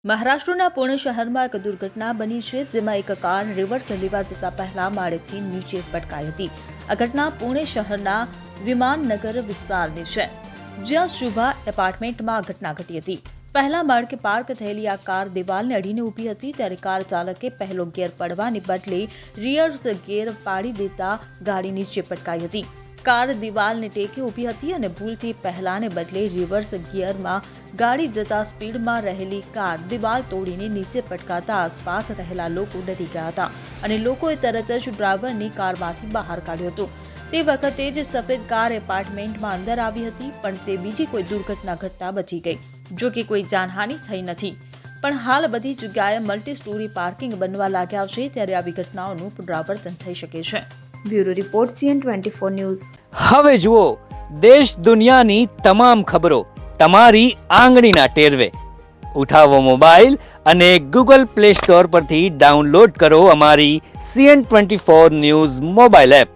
મહારાષ્ટ્રના પુણે શહેરમાં એક દુર્ઘટના બની છે, જેમાં એક કાર રિવર્સ લેવા જતા પહેલા માળેથી નીચે પટકાઈ હતી. આ ઘટના પુણે શહેરના વિમાનનગર વિસ્તારની છે, જ્યાં શુભા એપાર્ટમેન્ટમાં આ ઘટના ઘટી હતી. પહેલા માળે પાર્ક થયેલી આ કાર દિવાલને અડીને ઊભી હતી, ત્યારે કાર ચાલકે પહેલો ગિયર પડવાને બદલે રિયર્સ ગિયર પાડી દેતા ગાડી નીચે પટકાઈ હતી. કાર દિવાલને ટેકે ઊભી હતી અને ભૂલથી પહેલાને બદલે રિવર્સ ગિયરમાં ગાડી જતા સ્પીડમાં રહેલી કાર દિવાલ તોડીને નીચે પટકાતા આસપાસ રહેલા લોકો ડરી ગયા હતા અને લોકોએ તરત જ ડ્રાઈવરની કારમાંથી બહાર કાઢ્યો હતો. તે વખતે જ સફેદ કાર એપાર્ટમેન્ટમાં અંદર આવી હતી, પણ તે બીજી કોઈ દુર્ઘટના ઘટતા બચી ગઈ. જો કે કોઈ જાનહાનિ થઈ નથી, પણ હાલ બધી જગ્યાએ મલ્ટી સ્ટોરી પાર્કિંગ બનવા લાગ્યા છે, ત્યારે આવી ઘટનાઓનું પુનરાવર્તન થઈ શકે છે. Bureau report CN24 news. હવે જુઓ દેશ દુનિયાની તમામ ખબરો તમારી આંગળીના ટેરવે. ઉઠાવો મોબાઈલ અને Google Play Store પરથી ડાઉનલોડ કરો અમારી CN24 ન્યૂઝ મોબાઈલ એપ.